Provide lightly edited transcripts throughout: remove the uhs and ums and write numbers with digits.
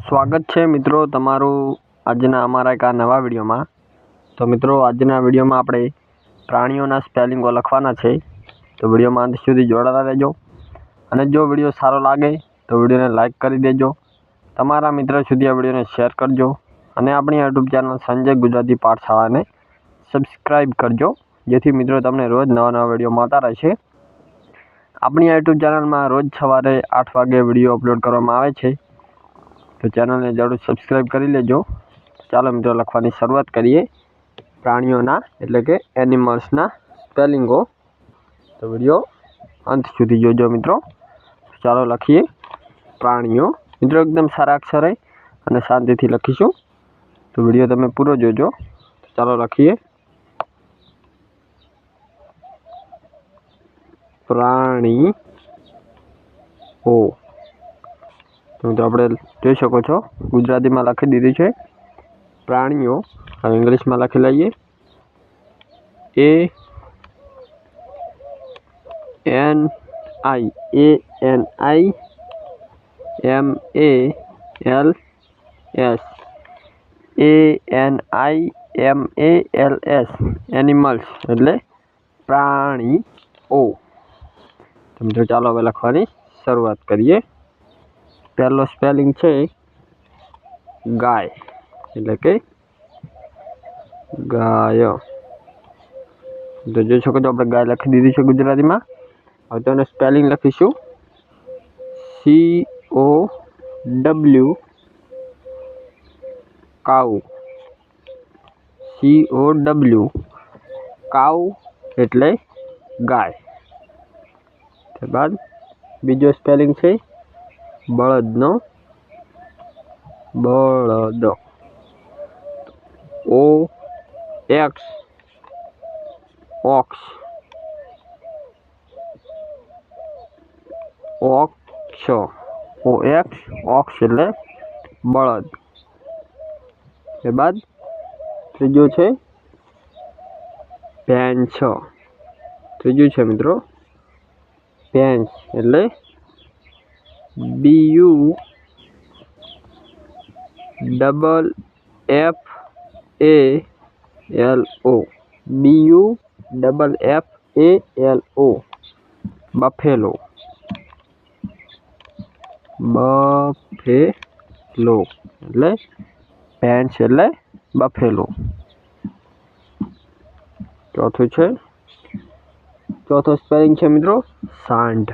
સ્વાગત છે મિત્રો તમારું આજના અમારા એક આ નવા વિડીયોમાં। તો મિત્રો આજના વિડીયોમાં આપણે પ્રાણીઓના સ્પેલિંગો લખવાના છે, તો વિડીયોમાં અંત સુધી જોડાતા રહેજો। અને જો વિડીયો સારો લાગે તો વિડીયોને લાઈક કરી દેજો, તમારા મિત્રો સુધી આ વિડીયોને શેર કરજો અને આપણી યુટ્યુબ ચેનલ સંજય ગુજરાતી પાઠશાળાને સબસ્ક્રાઈબ કરજો, જેથી મિત્રો તમને રોજ નવા નવા વિડીયો મળતા રહેશે। આપણી યુટ્યુબ ચેનલમાં રોજ સવારે 8 વાગે વિડીયો અપલોડ કરવામાં આવે છે, તો ચેનलને જરૂર સબસ્ક્રાઈબ કરી લેજો। ચાલો મિત્રો લખવાની શરૂઆત કરીએ પ્રાણીઓના એટલે કે એનિમલ્સના સ્પેલિંગો। તો વિડીયો અંત સુધી જોજો મિત્રો। ચાલો લખીએ પ્રાણીઓ। મિત્રો એકદમ સારા અક્ષરે અને શાંતિથી લખીશું, તો વિડીયો તમે પૂરો જોજો। ચાલો લખીએ પ્રાણીઓ। તો આપણે જોઈ શકો છો ગુજરાતીમાં લખી દીધું છે પ્રાણીઓ। હવે ઇંગ્લિશમાં લખી લઈએ ANIMALS એનિમલ્સ એટલે પ્રાણીઓ। તો મિત્રો ચાલો હવે લખવાની શરૂઆત કરીએ। પહેલો સ્પેલિંગ છે ગાય એટલે કે ગાય। તો જોઈ શકો છો આપણે ગાય લખી દીધી છે ગુજરાતીમાં। હવે તેનું સ્પેલિંગ લખીશું COW કાઉ। COW કાઉ એટલે ગાય। ત્યારબાદ બીજો સ્પેલિંગ છે બળદનો બળદ। OX ox. ઓક્સ એટલે બળદ। ત્યારબાદ ત્રીજું છે ભેંસ। ત્રીજું છે મિત્રો ભેંસ એટલે BUFFALO બફેલો। એટલે ભેંસ એટલે બફેલો। ચોથો સ્પેલિંગ છે મિત્રો સાંઢ।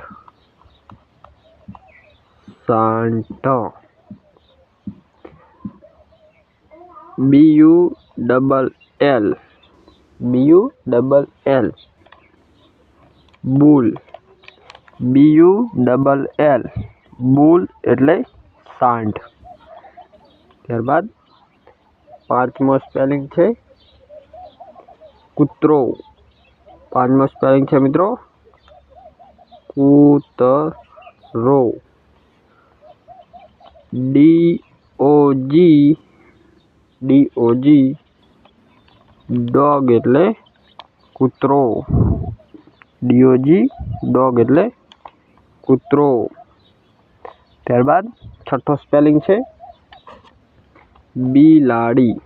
BULL બુલ। બુલ એટલે સાંઢ। ત્યારબાદ પાંચમો સ્પેલિંગ છે કૂતરો। પાંચમો સ્પેલિંગ છે મિત્રો કૂતરો। DOG ડોગ એટલે કૂતરો। ડોગ એટલે કૂતરો। ત્યારબાદ છઠ્ઠો સ્પેલિંગ છે બિલાડી।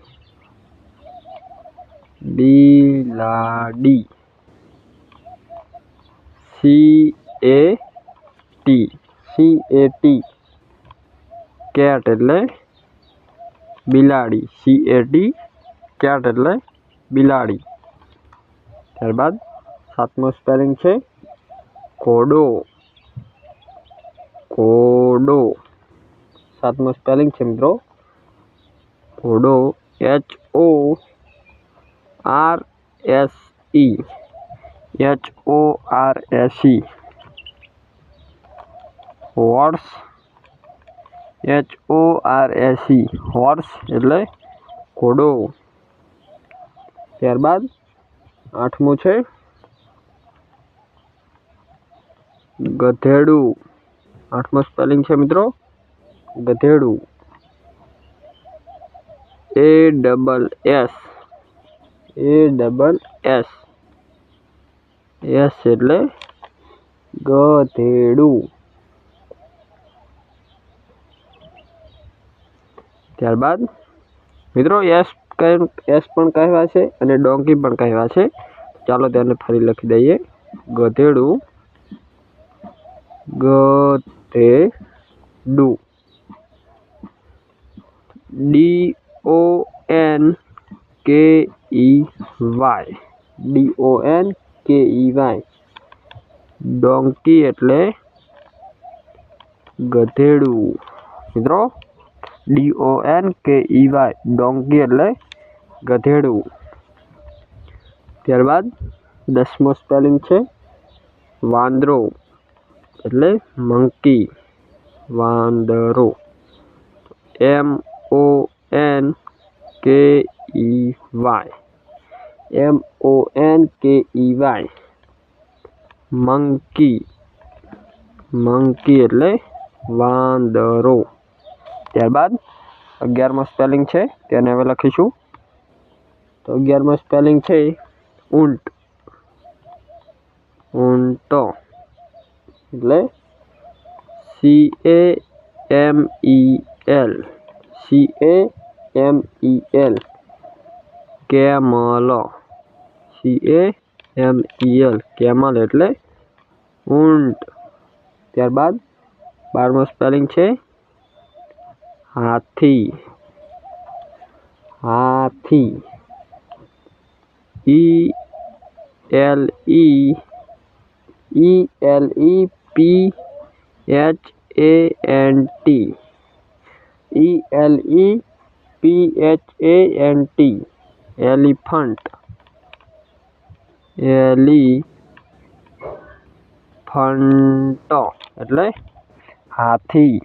CAT કેટ એટલે બિલાડી। કેટ એટલે બિલાડી। ત્યારબાદ સાતમો સ્પેલિંગ છે ઘોડો। સાતમો સ્પેલિંગ છે મિત્રો ઘોડો HORSE હોર્સ। હોર્સ એટલે ઘોડો। ત્યારબાદ આઠમું છે ગધેડું। આઠમો સ્પેલિંગ છે મિત્રો ગધેડું। ASS એટલે ગધેડું। ત્યારબાદ મિત્રો એસ પણ કહેવાશે અને ડોંકી પણ કહેવાશે. ચાલો તેને ફરી લખી દઈએ. ગધેડું, ગધેડું. DONKEY. ડોંકી એટલે ગધેડું. મિત્રો DONKEY ડોંકી એટલે ગધેડું. ત્યારબાદ 10મો સ્પેલિંગ છે વાંદરો એટલે મંકી. વાંદરો. MONKEY. મંકી. મંકી એટલે વાંદરો. ત્યારબાદ 11મો સ્પેલિંગ છે તેને હવે લખીશું. તો 11મો સ્પેલિંગ છે ઊંટ. ઊંટ એટલે CAMEL. CAMEL. Camel. CAMEL. Camel એટલે ઊંટ. ત્યારબાદ 12મો સ્પેલિંગ છે હાથી. હાથી. ELEPHANT. એલિફન્ટ. એલિફન્ટ એટલે હાથી.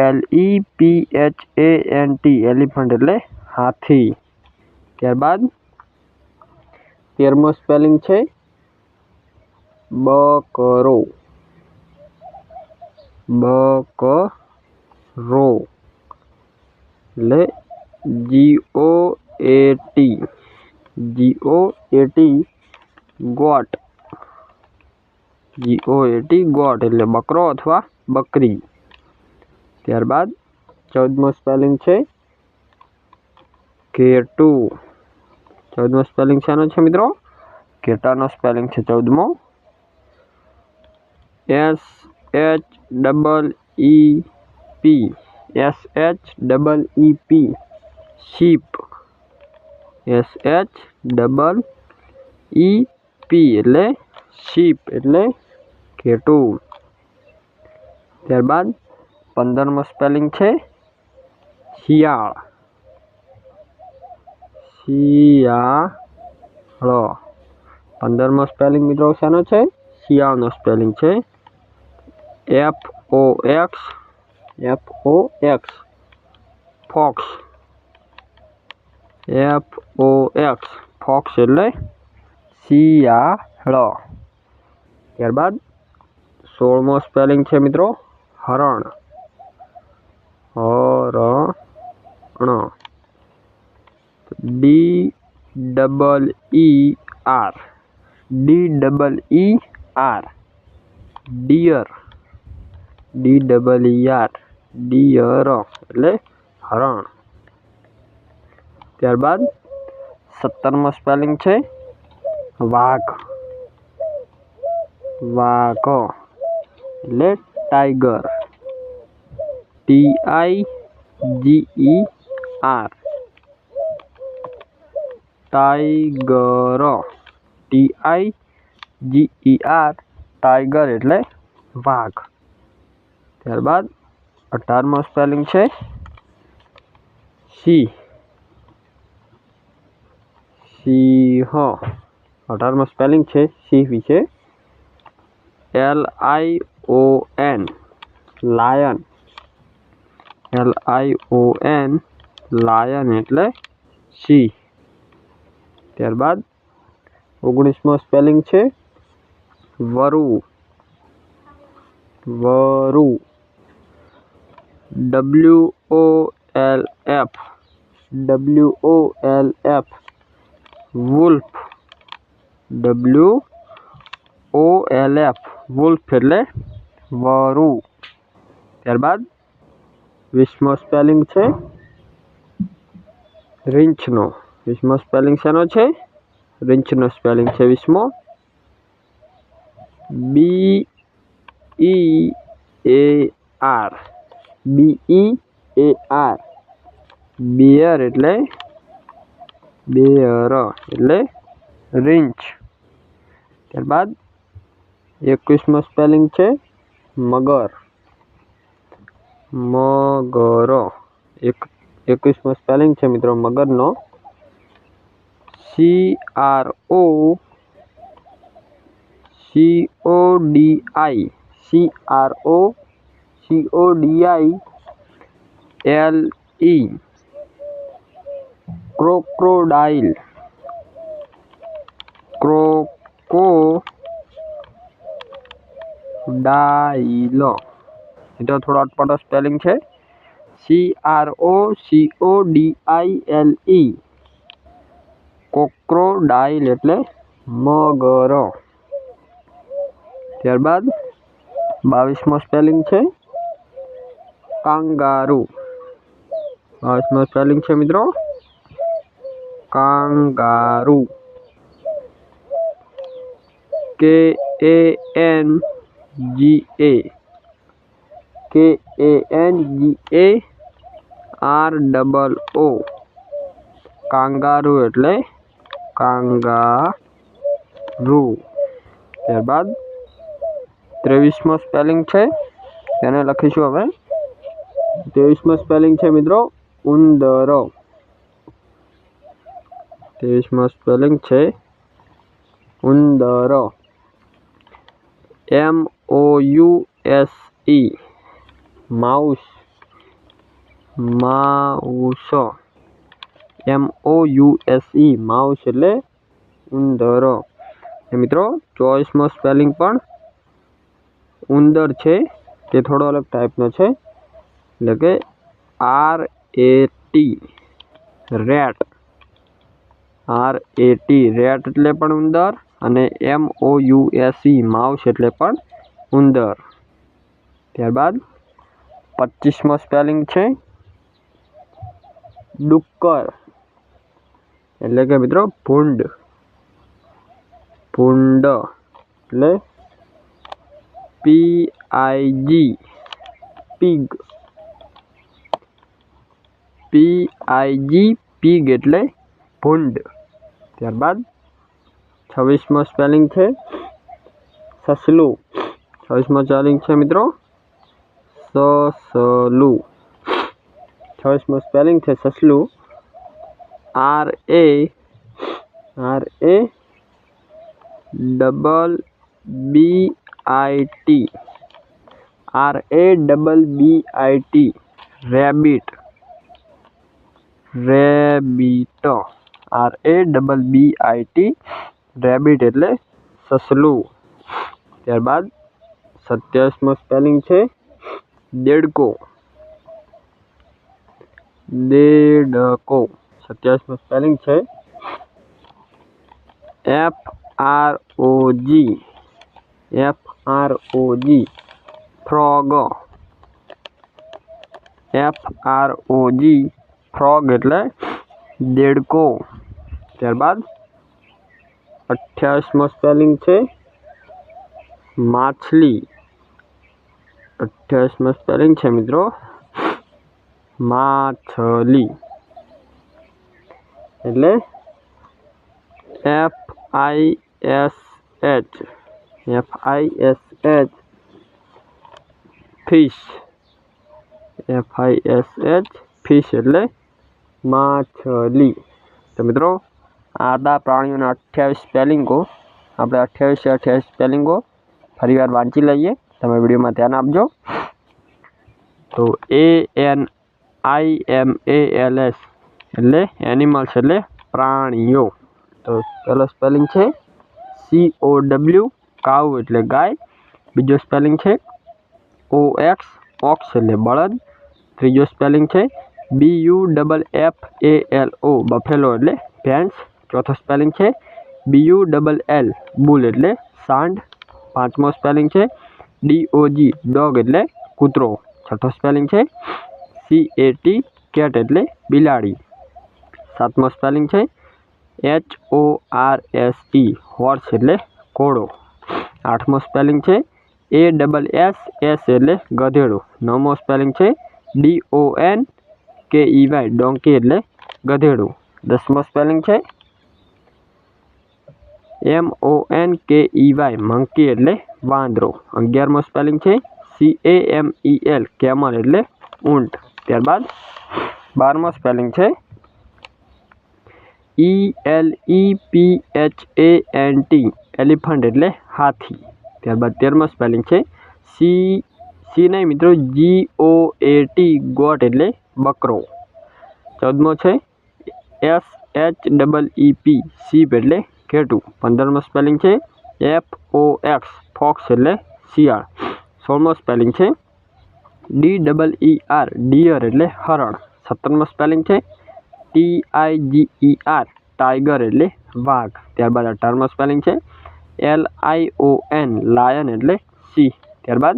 ELEPHANT. એલિફન્ટ એટલે હાથી. ત્યારબાદ 13મો સ્પેલિંગ છે બકરો. બકરો એટલે GOAT. ગોટ. ગોટ એટલે બકરો અથવા બકરી. ત્યારબાદ 14મો સ્પેલિંગ છે ઘેટું. 14મો સ્પેલિંગ શાનો છે મિત્રો? ઘેટાનો સ્પેલિંગ છે 14મો. SHEEP. શીપ. SHEEP એટલે શીપ એટલે ઘેટું. ત્યારબાદ 15મો સ્પેલિંગ છે શિયાળ. શિયાળ. 15મો સ્પેલિંગ મિત્રો શાનો છે? શિયાળનો સ્પેલિંગ છે FOX. ફોક્સ. FOX. ફોક્સ એટલે શિયાળ. ત્યારબાદ 16મો સ્પેલિંગ છે મિત્રો હરણ. હરણ. DEER. ડિયર. ડિયર એટલે હરણ. ત્યારબાદ 17મો સ્પેલિંગ છે વાઘ. વાઘ એટલે tiger. TIGER. Tiger. TIGER. Tiger એટલે વાઘ. ત્યારબાદ 18મો સ્પેલિંગ છે સિંહ. 18મો સ્પેલિંગ છે સિંહ વિશે LION. લાયન. LION. લાયન એટલે સિંહ. ત્યારબાદ 19મો સ્પેલિંગ છે વરુ. વરુ. WOLF. વુલ્ફ. WOLF. વુલ્ફ એટલે વરુ. ત્યારબાદ 20મો સ્પેલિંગ છે રીંછનો। 20મો સ્પેલિંગ શેનો છે? રીંછનો સ્પેલિંગ છે 20મો। BEAR BEAR બિયર એટલે બેર એટલે રીંછ। ત્યારબાદ 21મો સ્પેલિંગ છે મગર। મગર 21મો સ્પેલિંગ છે મિત્રો મગરનો CROCODILE ક્રોકોડાઇલ। મિત્રો થોડો અટપટો સ્પેલિંગ છે CROCODILE કોક્રોડાઇલ એટલે મગર। ત્યારબાદ 22મો સ્પેલિંગ છે કાંગારૂ। 22મો સ્પેલિંગ છે મિત્રો કાંગારૂ KANGAROO કાંગારૂ એટલે કાંગારૂ। ત્યારબાદ 23મો સ્પેલિંગ છે તેને લખીશું હવે। 23મો સ્પેલિંગ છે મિત્રો ઉંદર। 23મો સ્પેલિંગ છે ઉંદર MOUSE માઉસ। MOUSE માઉસ એટલે ઉંદર। મિત્રો 24મો સ્પેલિંગ પણ ઉંદર છે તે થોડો અલગ ટાઈપનો છે એટલે કે RAT રેટ એટલે પણ ઉંદર અને MOUSE માઉસ એટલે પણ ઉંદર। ત્યારબાદ 25મો સ્પેલિંગ છે ડુક્કર એટલે કે મિત્રો ભૂંડ એટલે PIG એટલે ભૂંડ। ત્યારબાદ 26મો સ્પેલિંગ છે સસલું। 26મો સ્પેલિંગ છે મિત્રો સસલું। 26મો સ્પેલિંગ છે સસલું RABBIT રેબિટ રેબિટ એટલે સસલું। ત્યારબાદ 27મો સ્પેલિંગ છે દેડકો। 27મો સ્પેલિંગ છે FROG ફ્રોગ ફ્રોગ એટલે દેડકો। ત્યારબાદ 28મો સ્પેલિંગ છે માછલી। 28મો સ્પેલિંગ છે મિત્રો માછલી એટલે FISH ફિશ એટલે માછલી। તો મિત્રો આ હતા પ્રાણીઓના 28 સ્પેલિંગો। આપણે 28 સ્પેલિંગો ફરીવાર વાંચી લઈએ, તમે વિડીયોમાં ધ્યાન આપજો। તો ANIMALS એટલે એનિમલ્સ એટલે પ્રાણીઓ। તો પહેલો સ્પેલિંગ છે COW કાઉ એટલે ગાય। બીજો સ્પેલિંગ છે OX ઓક્સ એટલે બળદ। ત્રીજો સ્પેલિંગ છે BUFFALO બફેલો એટલે ભેંસ। ચોથો સ્પેલિંગ છે BULL બુલ એટલે સાંડ। પાંચમો સ્પેલિંગ છે DOG ડોગ એટલે કૂતરો। છઠ્ઠો સ્પેલિંગ છે CAT કેટ એટલે બિલાડી. 7મો સ્પેલિંગ છે HORSE હોર્સ એટલે ઘોડો. 8મો સ્પેલિંગ છે ASSS એટલે ગધેડું. 9મો સ્પેલિંગ છે DONKEY ડોંકી એટલે ગધેડું. 10મો સ્પેલિંગ છે MONKEY મંકી એટલે વાંદરો. 11મો સ્પેલિંગ છે CAMEL કેમલ એટલે ઊંટ. ત્યારબાદ 12મો સ્પેલિંગ છે ELEPHANT એલિફન્ટ એટલે હાથી. ત્યારબાદ 13મો સ્પેલિંગ છે GOAT ગોટ એટલે બકરો. 14મો છે SHEEP શીપ એટલે ઘેટું. 15મો સ્પેલિંગ છે FOX ફોક્સ એટલે શિયાળ. 16મો સ્પેલિંગ છે DEER ડિયર એટલે હરણ. 17મો સ્પેલિંગ છે TIGER ટાઈગર એટલે વાઘ. ત્યારબાદ 18મો સ્પેલિંગ છે LION લાયન એટલે સિંહ. ત્યારબાદ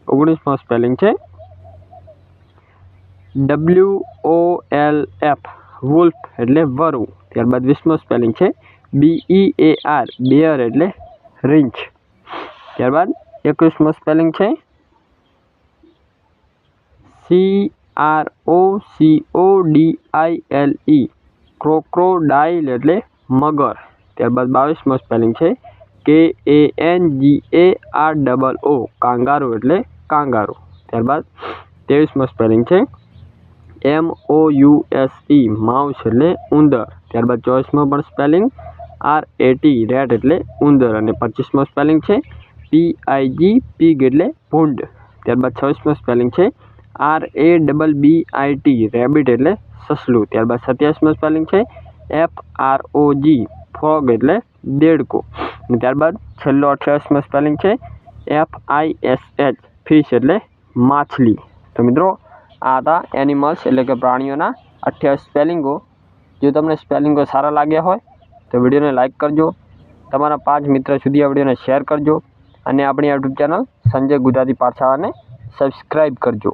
19મો સ્પેલિંગ છે WOLF વુલ્ફ એટલે વરુ. ત્યારબાદ 20મો સ્પેલિંગ છે BEAR બેર એટલે રીંછ. ત્યારબાદ 21મો સ્પેલિંગ છે CROCODILE ક્રોકોડાઇલ એટલે મગર. ત્યારબાદ 22મો સ્પેલિંગ છે KANGAROO કાંગારૂ એટલે કાંગારૂ. ત્યારબાદ 23મો સ્પેલિંગ છે MOUSE માઉસ એટલે ઉંદર. ત્યારબાદ 24મો પણ સ્પેલિંગ RAT રેટ એટલે ઉંદર. અને 25મો સ્પેલિંગ છે PIG પીગ એટલે ભૂંડ. ત્યારબાદ 26મો સ્પેલિંગ છે RABBIT રેબિટ એટલે સસલું. ત્યારબાદ 27મો સ્પેલિંગ છે FROG ફ્રોગ એટલે દેડકો. અને ત્યારબાદ છેલ્લો 28મો સ્પેલિંગ છે FISH ફિશ એટલે માછલી. તો મિત્રો આ હતા એનિમલ્સ એટલે કે પ્રાણીઓના 28 સ્પેલિંગો. જો તમને સ્પેલિંગો સારા લાગ્યા હોય તો વિડીયોને લાઇક કરજો, તમારા 5 મિત્ર સુધી આ વિડીયોને શેર કરજો અને આપણી યુટ્યુબ ચેનલ સંજય ગુજરાતી પાઠશાળાને સબસ્ક્રાઈબ કરજો.